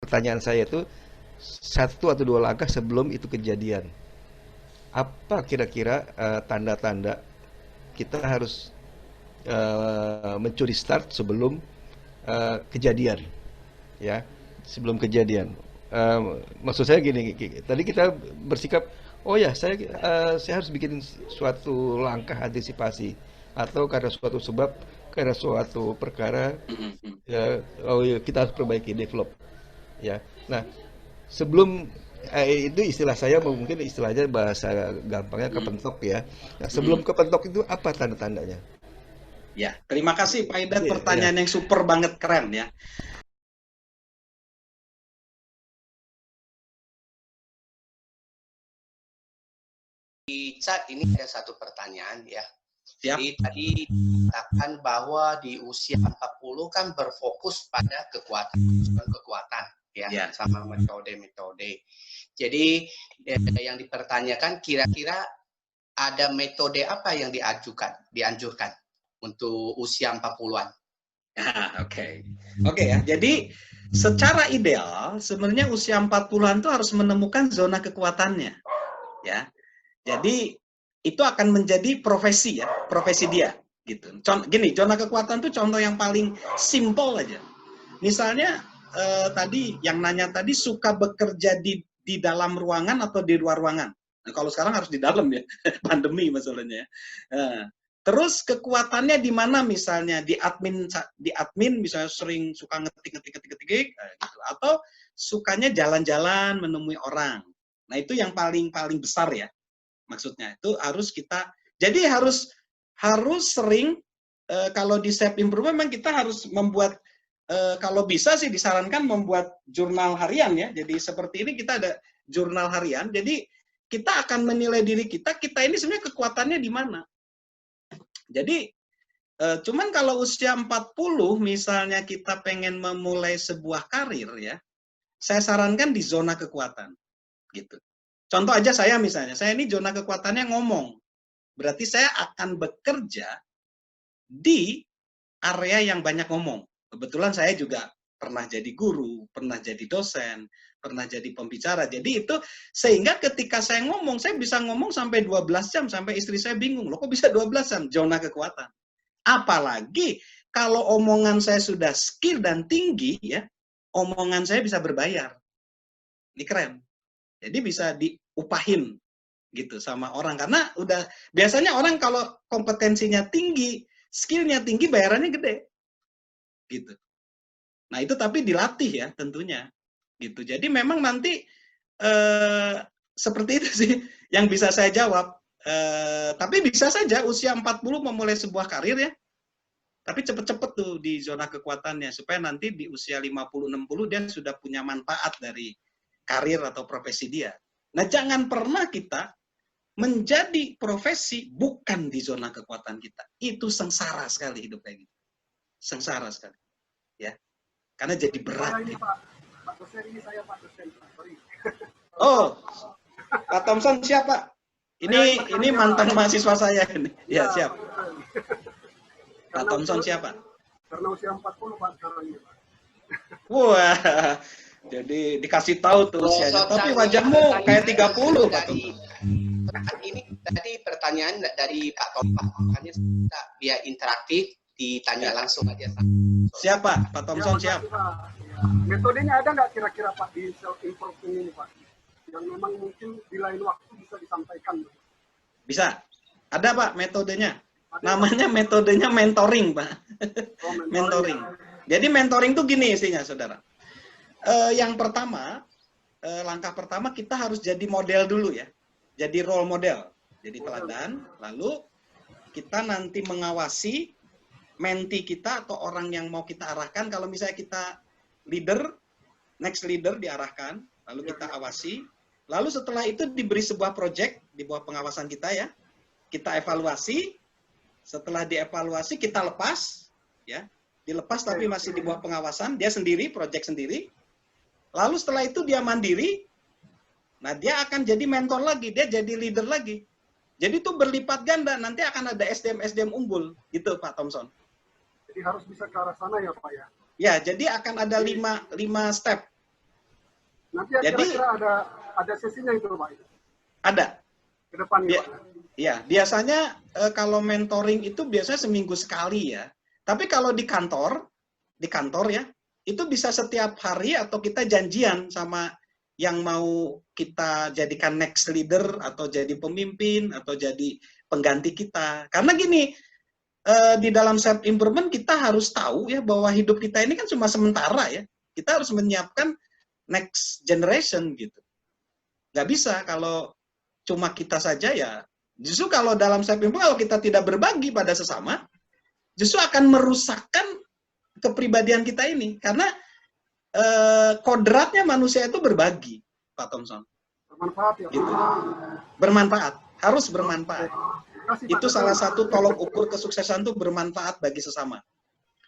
pertanyaan saya itu satu atau dua langkah sebelum itu kejadian. Apa kira-kira tanda-tanda kita harus mencuri start sebelum kejadian, ya, sebelum kejadian. Eh, Maksud saya gini, tadi kita bersikap, oh ya, saya harus bikin suatu langkah antisipasi atau karena suatu sebab, karena suatu perkara, Mhm. ya, oh ya, kita harus perbaiki, develop, ya. Nah, sebelum itu istilah saya mungkin istilahnya bahasa gampangnya Mhm. kepentok ya. Nah, sebelum Mhm. kepentok itu apa tanda-tandanya? Ya, terima kasih Pak Idat, Ya. pertanyaan yang super banget, keren ya. Di chat ini ada satu pertanyaan ya. Siap. Jadi tadi dikatakan bahwa di usia 40 kan berfokus pada kekuatan ya, Ya. sama metode-metode. Jadi yang dipertanyakan kira-kira ada metode apa yang dianjurkan untuk usia 40-an? Oke. Oke ya. Jadi secara ideal sebenarnya usia 40-an itu harus menemukan zona kekuatannya, ya. Jadi itu akan menjadi profesi ya, profesi dia gitu. Gini, zona kekuatan itu contoh yang paling simple aja. Misalnya tadi yang nanya tadi suka bekerja di dalam ruangan atau di luar ruangan. Nah, kalau sekarang harus di dalam ya, pandemi masalahnya. Nah, terus kekuatannya di mana misalnya di admin misalnya sering suka ngetik gitu, atau sukanya jalan-jalan menemui orang. Nah, itu yang paling besar ya. Maksudnya itu harus kita jadi harus sering kalau di self improvement memang kita harus membuat kalau bisa sih disarankan membuat jurnal harian ya. Jadi seperti ini kita ada jurnal harian. Jadi kita akan menilai diri kita ini sebenarnya kekuatannya di mana. Jadi cuman kalau usia 40 misalnya kita pengen memulai sebuah karir ya, saya sarankan di zona kekuatan gitu. Contoh aja saya misalnya, saya ini zona kekuatannya ngomong. Berarti saya akan bekerja di area yang banyak ngomong. Kebetulan saya juga pernah jadi guru, pernah jadi dosen, pernah jadi pembicara. Jadi itu sehingga ketika saya ngomong, saya bisa ngomong sampai 12 jam sampai istri saya bingung. Loh kok bisa 12 jam? Zona kekuatan. Apalagi kalau omongan saya sudah skill dan tinggi ya, omongan saya bisa berbayar. Ini keren. Jadi bisa diupahin gitu sama orang karena udah biasanya orang kalau kompetensinya tinggi, skillnya tinggi, bayarannya gede gitu. Nah itu tapi dilatih ya tentunya gitu. Jadi memang nanti seperti itu sih yang bisa saya jawab. Tapi bisa saja usia 40 memulai sebuah karir ya. Tapi cepet-cepet tuh di zona kekuatannya supaya nanti di usia 50-60 dia sudah punya manfaat dari karir atau profesi dia. Nah, jangan pernah kita menjadi profesi bukan di zona kekuatan kita. Itu sengsara sekali hidup kayak gitu. Sengsara sekali. Ya. Karena jadi berat. Ini Gitu. Pak, Pak dosen ini saya Pak dosen. Sorry. Oh, Pak Thompson siapa? Ini mantan mahasiswa saya ini. Ya, siap. Pak Thompson siapa? Karena usia 40 Pak sekarang ini Pak. Wah, jadi dikasih tahu tuh usianya. Tapi wajahmu kayak 30 Pak dari Thompson. ini tadi pertanyaan dari Pak Thompson, makanya kita biar interaktif ditanya langsung aja. Siapa? Pak Thompson siap. Metodenya ada nggak kira-kira Pak di self improvement ini Pak? Yang memang mungkin di lain waktu bisa disampaikan. Bisa. Ada Pak metodenya. Namanya metodenya mentoring Pak. Oh, Mentoring. Jadi mentoring tuh gini isinya saudara. Yang pertama, langkah pertama kita harus jadi model dulu ya. Jadi role model. Jadi teladan. Lalu kita nanti mengawasi menti kita atau orang yang mau kita arahkan. Kalau misalnya kita leader, next leader diarahkan. Lalu kita awasi. Lalu setelah itu diberi sebuah project di bawah pengawasan kita ya. Kita evaluasi. Setelah dievaluasi kita lepas ya. Dilepas tapi masih di bawah pengawasan. Dia sendiri, project sendiri. Lalu setelah itu dia mandiri. Nah, dia akan jadi mentor lagi, dia jadi leader lagi. Jadi itu berlipat ganda, nanti akan ada SDM-SDM unggul, gitu Pak Thompson. Jadi harus bisa ke arah sana ya Pak ya? Ya, jadi akan ada 5 step. Nanti Jadi kira-kira ada sesinya itu Pak ada. ke depan ya, Bia- Pak. Ya, biasanya kalau mentoring itu biasanya seminggu sekali ya. Tapi kalau di kantor ya, itu bisa setiap hari atau kita janjian sama yang mau kita jadikan next leader atau jadi pemimpin atau jadi pengganti kita. Karena gini, di dalam self improvement kita harus tahu ya bahwa hidup kita ini kan cuma sementara ya. Kita harus menyiapkan next generation gitu. Nggak bisa kalau cuma kita saja ya. Justru kalau dalam self improvement kalau kita tidak berbagi pada sesama, justru akan merusakkan kepribadian kita ini. Karena kodratnya manusia itu berbagi, Pak Thompson. Bermanfaat ya Pak. Gitu. Bermanfaat, harus bermanfaat. Kasih, Pak, Itu salah satu tolok ukur kesuksesan itu bermanfaat bagi sesama.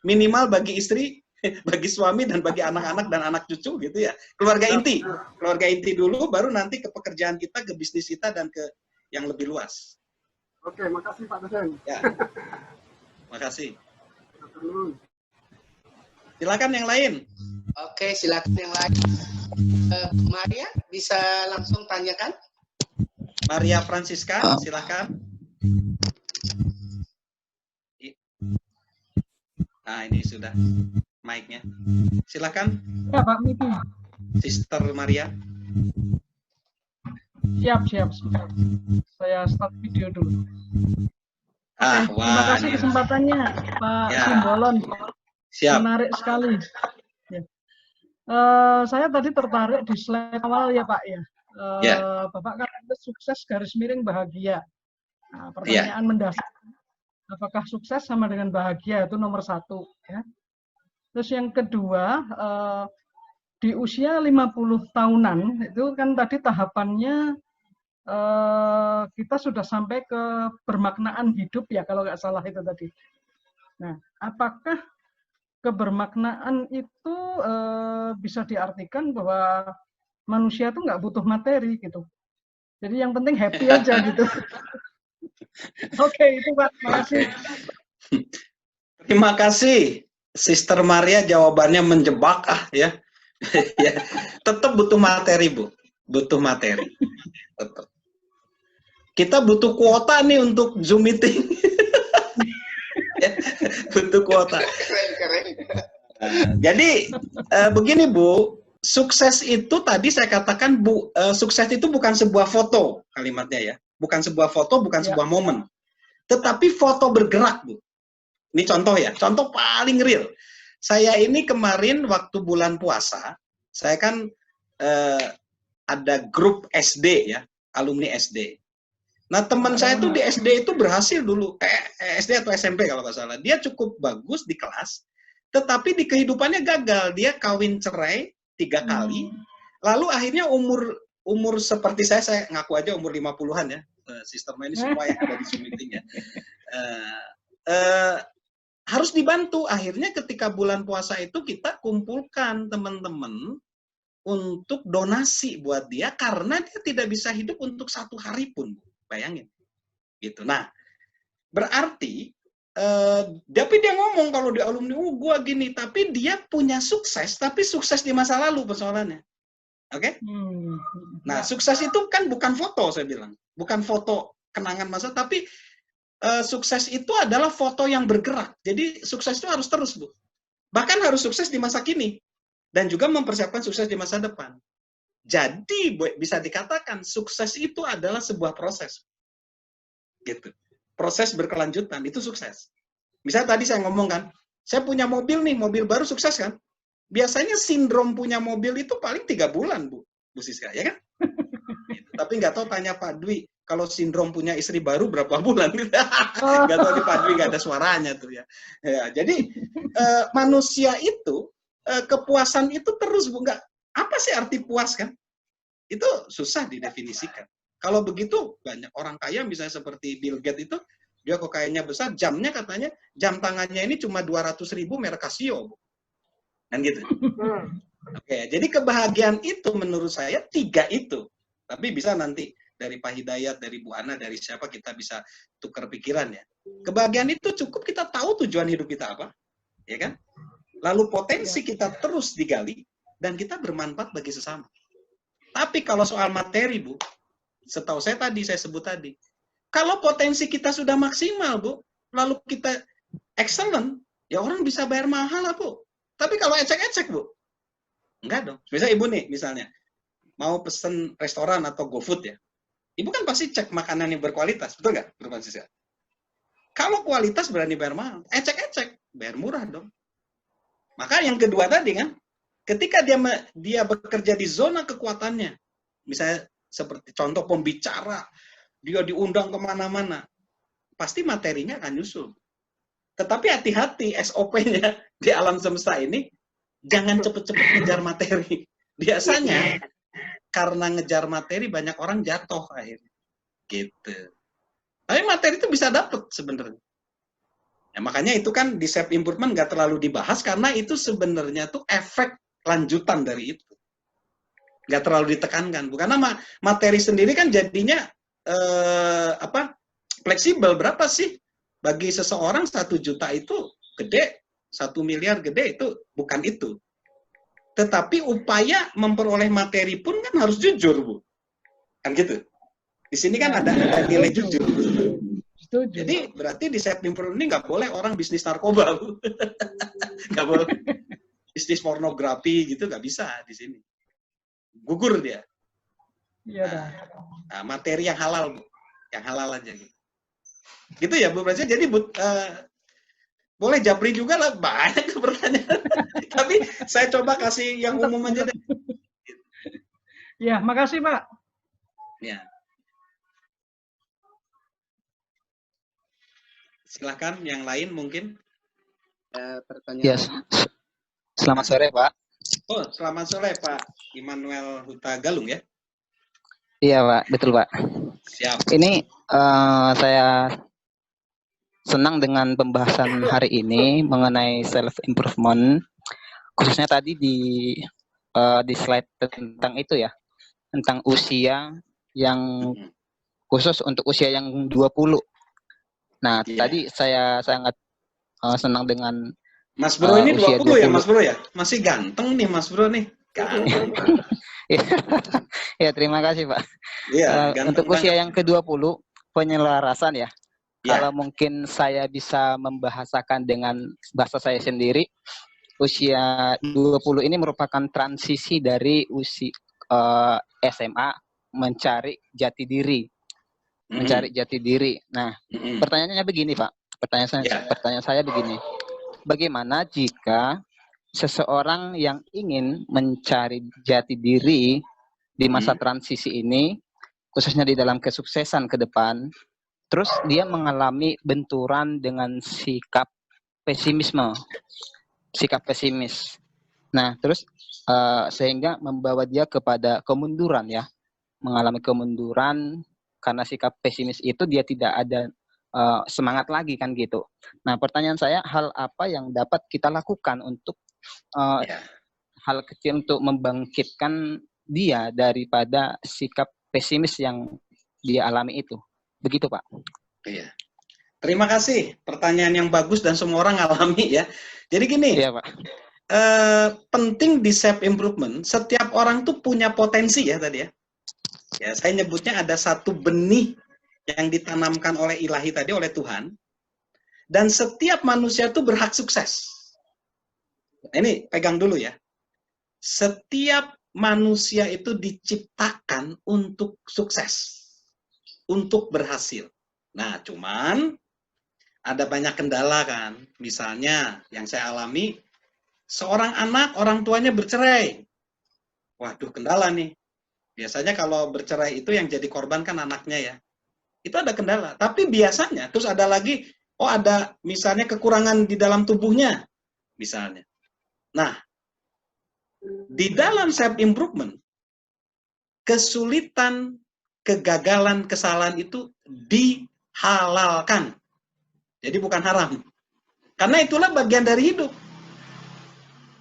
Minimal bagi istri, bagi suami, dan bagi anak-anak dan anak cucu gitu ya. Keluarga inti dulu, baru nanti ke pekerjaan kita, ke bisnis kita, dan ke yang lebih luas. Oke, makasih Pak Dosen. Ya, makasih. Terus. Silakan yang lain. Oke, silakan yang lain. Maria, bisa langsung tanyakan? Maria Francisca, silakan. Nah, ini sudah mic-nya. Silakan. Ya Pak Miki. Sister Maria. Siap. Saya start video dulu. Terima kasih ini. kesempatannya Pak Ya. Simbolon. Siap. Menarik sekali. Ya. Saya tadi tertarik di slide awal ya Pak ya. Ya. Bapak kan sukses garis miring bahagia. Nah, pertanyaan mendasar. Apakah sukses sama dengan bahagia? Itu nomor 1. Ya. Terus yang kedua, di usia 50 tahunan, itu kan tadi tahapannya kita sudah sampai ke bermaknaan hidup ya, kalau nggak salah itu tadi. Nah, apakah kebermaknaan itu bisa diartikan bahwa manusia itu nggak butuh materi gitu. Jadi yang penting happy aja gitu. Oke, itu Pak. Terima kasih. Terima kasih, Sister Maria. Jawabannya menjebak ya. Ya. Tetap butuh materi, Bu. Butuh materi. Tetap. Kita butuh kuota nih untuk Zoom meeting. Ya, butuh kuota. Keren. Jadi begini Bu, sukses itu tadi saya katakan Bu, sukses itu bukan sebuah foto kalimatnya ya, bukan sebuah foto, bukan sebuah momen, tetapi foto bergerak Bu. Ini contoh ya, contoh paling real. Saya ini kemarin waktu bulan puasa, saya kan ada grup SD ya, alumni SD. Nah teman saya tuh di SD itu berhasil dulu, SD atau SMP kalau nggak salah, dia cukup bagus di kelas. Tetapi di kehidupannya gagal, dia kawin cerai 3 kali, lalu akhirnya umur seperti saya ngaku aja umur 50-an ya, sistemnya ini semua yang ada di Zoom meeting ya, harus dibantu. Akhirnya ketika bulan puasa itu kita kumpulkan teman-teman untuk donasi buat dia, karena dia tidak bisa hidup untuk 1 hari pun, bayangin. Gitu. Nah, berarti tapi dia ngomong kalau di alumni, gua gini, tapi dia punya sukses, tapi sukses di masa lalu persoalannya. Oke? Nah, sukses itu kan bukan foto, saya bilang. Bukan foto kenangan masa, tapi sukses itu adalah foto yang bergerak. Jadi sukses itu harus terus, Bu. Bahkan harus sukses di masa kini. Dan juga mempersiapkan sukses di masa depan. Jadi, bisa dikatakan sukses itu adalah sebuah proses. Gitu. Proses berkelanjutan, itu sukses. Misalnya tadi saya ngomong kan, saya punya mobil nih, mobil baru, sukses kan? Biasanya sindrom punya mobil itu paling 3 bulan, Bu Siska, ya kan? Gitu. Tapi nggak tahu, tanya Pak Dwi, kalau sindrom punya istri baru berapa bulan? Nggak tahu di Pak Dwi, nggak ada suaranya tuh ya. Jadi manusia itu, kepuasan itu terus, Bu. Nggak, apa sih arti puas kan? Itu susah didefinisikan. Kalau begitu, banyak orang kaya misalnya seperti Bill Gates itu, dia kekayaannya besar, jamnya katanya, jam tangannya ini cuma 200.000 merek Casio. Kan gitu. Oke, jadi kebahagiaan itu menurut saya 3 itu. Tapi bisa nanti dari Pak Hidayat, dari Bu Ana, dari siapa kita bisa tukar pikiran ya. Kebahagiaan itu cukup kita tahu tujuan hidup kita apa. Ya kan? Lalu potensi kita terus digali, dan kita bermanfaat bagi sesama. Tapi kalau soal materi, Bu, setahu saya tadi, saya sebut tadi, kalau potensi kita sudah maksimal, Bu, lalu kita excellent, ya orang bisa bayar mahal lah, Bu. Tapi kalau ecek-ecek, Bu, enggak dong. Misalnya Ibu nih, misalnya, mau pesen restoran atau GoFood ya, Ibu kan pasti cek makanan yang berkualitas, betul nggak, Bu Francisca? Kalau kualitas berani bayar mahal, ecek-ecek, bayar murah dong. Maka yang kedua tadi kan, ketika dia bekerja di zona kekuatannya, misalnya seperti contoh pembicara, dia diundang kemana-mana, pasti materinya akan nyusul. Tetapi hati-hati SOP-nya di alam semesta ini, jangan cepet-cepet ngejar materi. Biasanya karena ngejar materi banyak orang jatuh akhirnya. Gitu. Tapi materi itu bisa dapet sebenarnya. Ya, makanya itu kan di self improvement nggak terlalu dibahas karena itu sebenarnya tuh efek lanjutan dari itu. Nggak terlalu ditekankan. Karena materi sendiri kan jadinya fleksibel. Berapa sih bagi seseorang 1 juta itu gede, 1 miliar gede, itu bukan itu. Tetapi upaya memperoleh materi pun kan harus jujur, Bu. Kan gitu. Di sini kan ada nilai jujur. Setuju. Jadi berarti di self improvement ini nggak boleh orang bisnis narkoba, Bu. Nggak boleh. Bisnis pornografi gitu nggak bisa di sini. Gugur dia. Iya, nah, materi yang halal, Bu. Yang halal aja gitu. Gitu ya, Bu Praja. Jadi boleh japri juga lah, banyak pertanyaan. Tapi saya coba kasih yang umum aja deh. Ya, makasih Pak. Ya. Silahkan yang lain mungkin. Ya, selamat sore Pak. Oh, selamat sore Pak Immanuel Huta Galung ya? Iya Pak, betul Pak. Siap. Ini saya senang dengan pembahasan hari ini mengenai self improvement, khususnya tadi di slide tentang itu ya, tentang usia yang khusus untuk usia yang 20. Nah, tadi saya sangat senang dengan Mas Bro ini 20 ya, Mas Bro ya? Masih ganteng nih Mas Bro nih. Ganteng. Ya, terima kasih Pak. Ya, untuk usia yang ke-20, penyelarasan ya. Ya. Kalau mungkin saya bisa membahasakan dengan bahasa saya sendiri, usia 20 ini merupakan transisi dari usia SMA mencari jati diri. Mencari jati diri. Nah, pertanyaannya begini Pak. Pertanyaan saya begini. Bagaimana jika seseorang yang ingin mencari jati diri di masa transisi ini, khususnya di dalam kesuksesan ke depan, terus dia mengalami benturan dengan sikap pesimis. Nah, terus sehingga membawa dia kepada kemunduran ya, mengalami kemunduran karena sikap pesimis itu dia tidak ada semangat lagi kan gitu. Nah, pertanyaan saya, hal apa yang dapat kita lakukan untuk hal kecil untuk membangkitkan dia daripada sikap pesimis yang dia alami itu? Begitu Pak. Iya. Terima kasih, pertanyaan yang bagus dan semua orang alami ya. Jadi gini, iya, Pak. Penting di self improvement, setiap orang tuh punya potensi ya tadi ya. Ya, saya nyebutnya ada satu benih yang ditanamkan oleh ilahi tadi, oleh Tuhan. Dan setiap manusia itu berhak sukses. Nah, ini pegang dulu ya. Setiap manusia itu diciptakan untuk sukses. Untuk berhasil. Nah, cuman ada banyak kendala kan. Misalnya yang saya alami, seorang anak orang tuanya bercerai. Waduh, kendala nih. Biasanya kalau bercerai itu yang jadi korban kan anaknya ya. Itu ada kendala. Tapi biasanya, terus ada lagi, ada misalnya kekurangan di dalam tubuhnya. Misalnya. Nah, di dalam self-improvement, kesulitan, kegagalan, kesalahan itu dihalalkan. Jadi bukan haram. Karena itulah bagian dari hidup.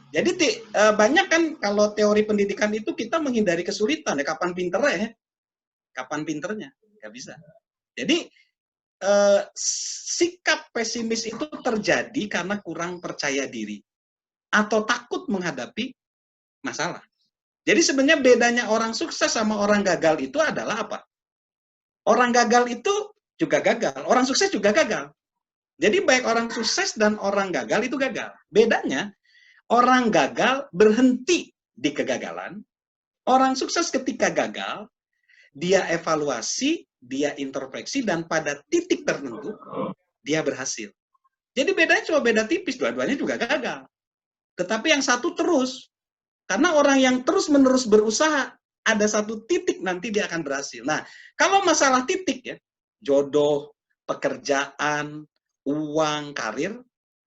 Jadi banyak kan kalau teori pendidikan itu kita menghindari kesulitan ya, kapan pinternya ya? Kapan pinternya? Nggak bisa. Jadi sikap pesimis itu terjadi karena kurang percaya diri atau takut menghadapi masalah. Jadi sebenarnya bedanya orang sukses sama orang gagal itu adalah apa? Orang gagal itu juga gagal, orang sukses juga gagal. Jadi baik orang sukses dan orang gagal itu gagal. Bedanya, orang gagal berhenti di kegagalan, orang sukses ketika gagal, dia evaluasi, dia introspeksi, dan pada titik tertentu, dia berhasil. Jadi bedanya cuma beda tipis, dua-duanya juga gagal. Tetapi yang satu terus, karena orang yang terus-menerus berusaha, ada satu titik nanti dia akan berhasil. Nah, kalau masalah titik ya, jodoh, pekerjaan, uang, karir,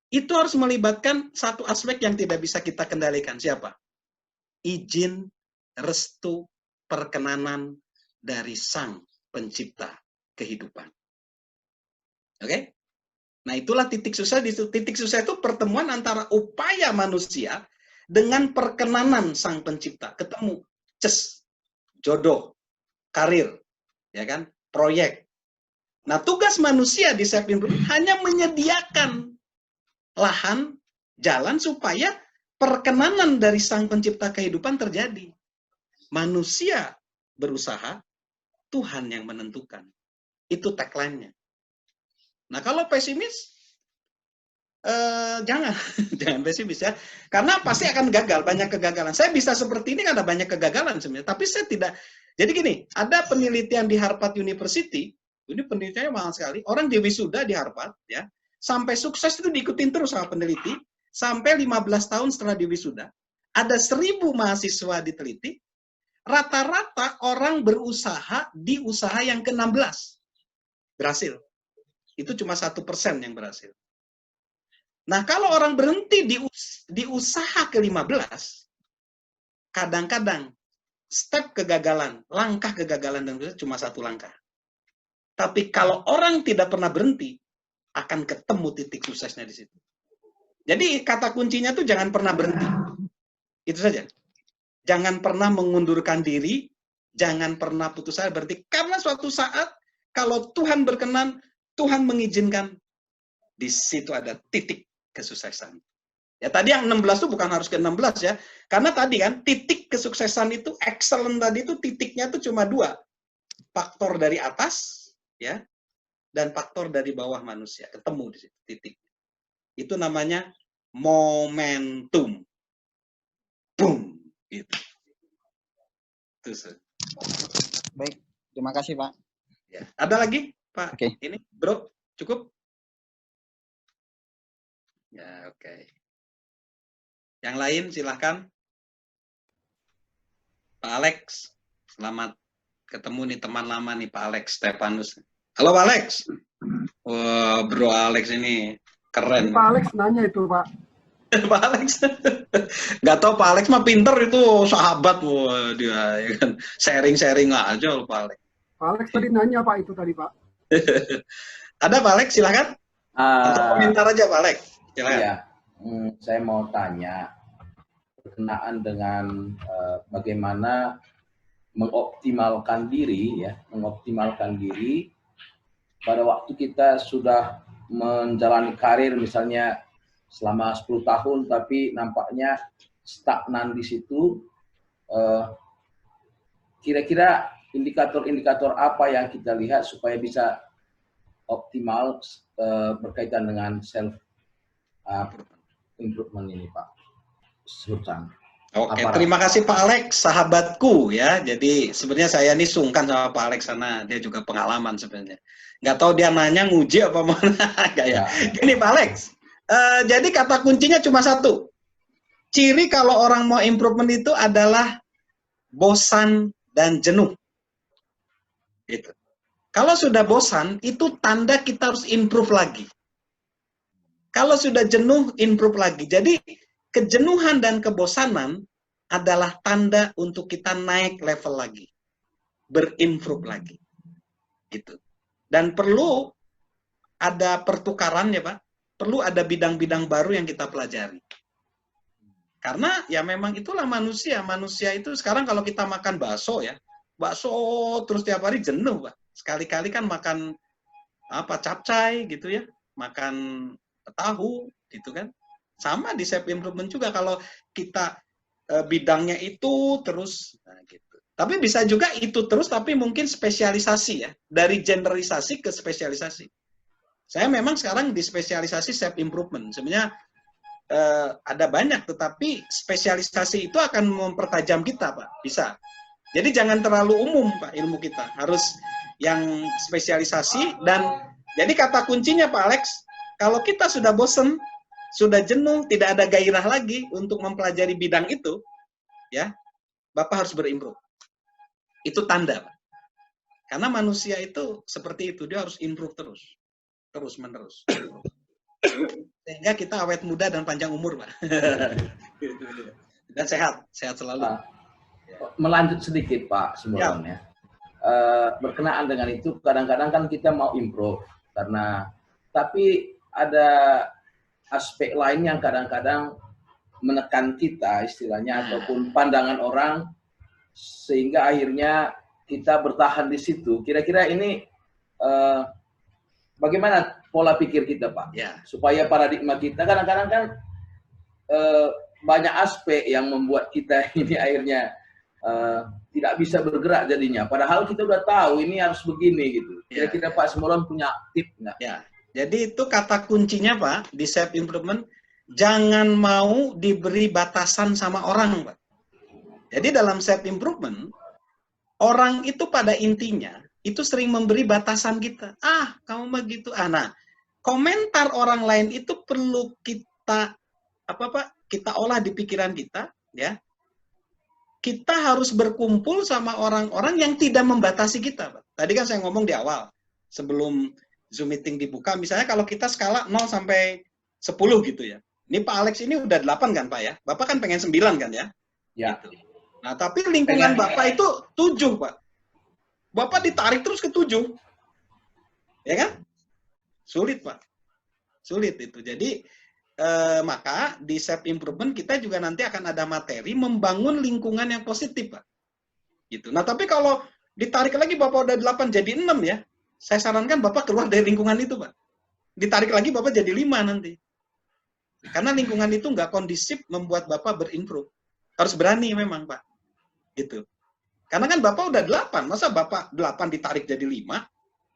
itu harus melibatkan satu aspek yang tidak bisa kita kendalikan. Siapa? Izin, restu, perkenanan dari Sang Pencipta kehidupan. Oke? Nah, itulah titik susah. Titik susah itu pertemuan antara upaya manusia dengan perkenanan Sang Pencipta. Ketemu, jodoh, karir, ya kan? Proyek. Nah, tugas manusia di Self Improvement hanya menyediakan lahan, jalan supaya perkenanan dari Sang Pencipta kehidupan terjadi. Manusia berusaha, Tuhan yang menentukan. Itu tagline-nya. Nah, kalau pesimis, jangan pesimis ya. Karena pasti akan gagal, banyak kegagalan. Saya bisa seperti ini karena banyak kegagalan sebenarnya. Tapi saya tidak. Jadi gini, ada penelitian di Harvard University, ini penelitiannya mahal sekali. Orang di wisuda di Harvard, ya, sampai sukses itu diikutin terus sama peneliti, sampai 15 tahun setelah di wisuda. Ada 1.000 mahasiswa diteliti, rata-rata orang berusaha di usaha yang ke-16. Berhasil. Itu cuma 1% yang berhasil. Nah, kalau orang berhenti di usaha ke-15, kadang-kadang step kegagalan, langkah kegagalan dan cuma 1 langkah. Tapi kalau orang tidak pernah berhenti, akan ketemu titik suksesnya di situ. Jadi kata kuncinya tuh jangan pernah berhenti. Itu saja. Jangan pernah mengundurkan diri, jangan pernah putus asa berhenti. Karena suatu saat, kalau Tuhan berkenan, Tuhan mengizinkan, di situ ada titik kesuksesan. Ya tadi yang 16 itu bukan harus ke 16 ya. Karena tadi kan titik kesuksesan itu excellent tadi itu titiknya itu cuma 2. Faktor dari atas ya dan faktor dari bawah manusia. Ketemu di situ titik. Itu namanya momentum. Boom gitu. Terus. Baik, terima kasih Pak. Ya. Ada lagi Pak? Oke. Ini Bro, cukup? Ya, oke. Yang lain silahkan. Pak Alex, selamat ketemu nih teman lama nih Pak Alex Stefanus. Halo Pak Alex. Wah, Bro Alex ini keren. Pak Alex nanya itu Pak. Pak Alex. Nggak tahu Pak Alex mah pinter itu sahabat. Wah, dia ya kan. Sharing-sharing aja loh Pak Alex. Pak Alex tadi nanya Pak itu tadi Pak. Ada Pak Alex, silahkan. Atau komentar aja Pak Alex. Silahkan. Iya, saya mau tanya berkenaan dengan bagaimana mengoptimalkan diri pada waktu kita sudah menjalani karir misalnya selama 10 tahun tapi nampaknya stagnan di situ. Kira-kira indikator-indikator apa yang kita lihat supaya bisa optimal berkaitan dengan self improvement ini Pak Sultan. Oke, terima kasih Pak Alex, sahabatku ya. Jadi sebenarnya saya ini sungkan sama Pak Alex karena dia juga pengalaman sebenarnya. Nggak tahu dia nanya nguji apa mana nggak ya. Gini Pak Alex, jadi kata kuncinya cuma satu. Ciri kalau orang mau improvement itu adalah bosan dan jenuh. Gitu. Kalau sudah bosan, itu tanda kita harus improve lagi. Kalau sudah jenuh, improve lagi. Jadi, kejenuhan dan kebosanan adalah tanda untuk kita naik level lagi. Berimprove lagi. Gitu. Dan perlu ada pertukaran ya Pak. Perlu ada bidang-bidang baru yang kita pelajari. Karena ya memang itulah manusia. Manusia itu sekarang kalau kita makan bakso ya. Bakso terus tiap hari jenuh Pak. Sekali-kali kan makan apa capcay gitu ya. Makan tahu gitu kan. Sama di self improvement juga kalau kita bidangnya itu terus, nah, gitu. Tapi bisa juga itu terus, tapi mungkin spesialisasi ya, dari generalisasi ke spesialisasi. Saya memang sekarang di spesialisasi self improvement. Sebenarnya ada banyak, tetapi spesialisasi itu akan mempertajam kita, Pak. Bisa. Jadi jangan terlalu umum, Pak, ilmu kita. Harus yang spesialisasi. Dan jadi kata kuncinya, Pak Alex, kalau kita sudah bosen, sudah jenuh, tidak ada gairah lagi untuk mempelajari bidang itu, ya, Bapak harus berimprove. Itu tanda, Pak. Karena manusia itu seperti itu, dia harus improve terus menerus. Sehingga kita awet muda dan panjang umur, Pak. Dan sehat selalu. Melanjut sedikit, Pak Simbolon, ya. Berkenaan dengan itu, kadang-kadang kan kita mau improve, tapi ada aspek lain yang kadang-kadang menekan kita, istilahnya, ataupun pandangan orang, sehingga akhirnya kita bertahan di situ. Kira-kira ini bagaimana pola pikir kita, Pak? Ya. Supaya paradigma kita, kadang-kadang kan banyak aspek yang membuat kita ini akhirnya tidak bisa bergerak jadinya. Padahal kita udah tahu ini harus begini gitu. Kira-kira Pak Simbolon punya tip nggak? Ya. Jadi itu kata kuncinya, Pak, di self improvement, jangan mau diberi batasan sama orang, Pak. Jadi dalam self improvement, orang itu pada intinya itu sering memberi batasan kita. Ah, kamu begitu. Nah, komentar orang lain itu perlu kita kita olah di pikiran kita, ya. Kita harus berkumpul sama orang-orang yang tidak membatasi kita, Pak. Tadi kan saya ngomong di awal, sebelum Zoom meeting dibuka, misalnya kalau kita skala 0 sampai 10 gitu ya. Ini Pak Alex ini udah 8 kan, Pak ya? Bapak kan pengen 9 kan ya? Ya. Gitu. Nah, tapi lingkungan Bapak itu 7, Pak. Bapak ditarik terus ke 7. Ya kan? Sulit, Pak. Sulit itu. Jadi, maka di self improvement kita juga nanti akan ada materi membangun lingkungan yang positif, Pak. Gitu. Nah, tapi kalau ditarik lagi Bapak udah 8 jadi 6 ya. Saya sarankan Bapak keluar dari lingkungan itu, Pak. Ditarik lagi Bapak jadi 5 nanti. Karena lingkungan itu nggak kondisif membuat Bapak berimprove. Harus berani memang, Pak. Gitu. Karena kan Bapak udah 8. Masa Bapak 8 ditarik jadi 5?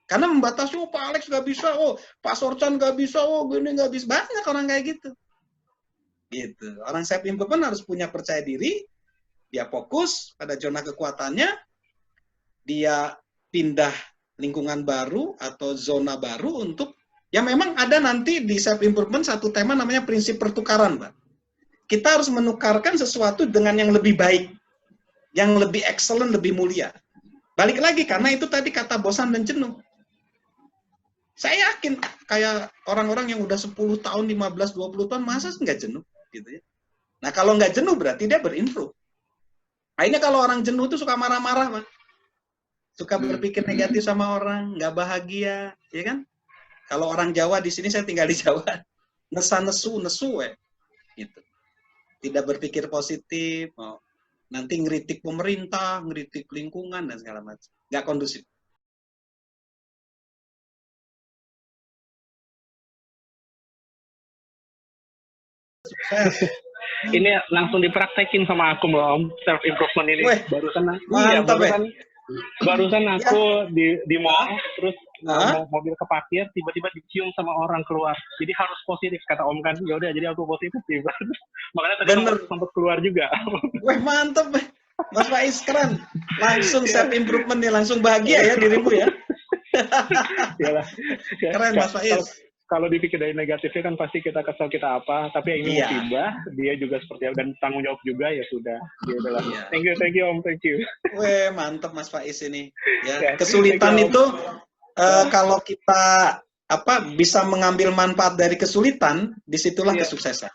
Karena membatasi, oh Pak Alex nggak bisa, oh Pak Sorchan nggak bisa, oh gini nggak bisa. Banyak orang kayak gitu. Gitu. Orang self improvement harus punya percaya diri, dia fokus pada zona kekuatannya, dia pindah lingkungan baru atau zona baru untuk, ya memang ada nanti di self improvement satu tema namanya prinsip pertukaran, Pak. Kita harus menukarkan sesuatu dengan yang lebih baik, yang lebih excellent, lebih mulia. Balik lagi, karena itu tadi kata bosan dan jenuh. Saya yakin kayak orang-orang yang udah 10 tahun, 15, 20 tahun, masa nggak jenuh? Gitu ya. Nah, kalau nggak jenuh berarti dia berimprove. Akhirnya kalau orang jenuh itu suka marah-marah, Pak. Suka berpikir negatif sama orang, nggak bahagia, ya kan? Kalau orang Jawa di sini, saya tinggal di Jawa, nesu, gitu. Tidak berpikir positif, nanti ngeritik pemerintah, ngeritik lingkungan dan segala macam, nggak kondusif. Ini langsung dipraktekin sama aku, Om, self improvement ini. Weh, barusan mantap, barusan aku di mall, terus mobil keparkir, tiba-tiba dicium sama orang keluar. Jadi harus positif, kata Om kan. Ya udah, jadi aku positif tiba. Makanya tadi sempat keluar juga. Weh, mantap, Mas Faiz, keren. Langsung self improvement nih, langsung bahagia ya dirimu ya. Keren, Mas Faiz. Kalau dipikir dari negatifnya kan pasti kita kesel, kita apa, tapi yang ini musibah, dia juga seperti dan tanggung jawab juga, ya sudah. Ya udahlah. Thank you Om, thank you. Weh, mantap Mas Faiz ini. Ya, kesulitan itu kalau kita bisa mengambil manfaat dari kesulitan, disitulah kesuksesan.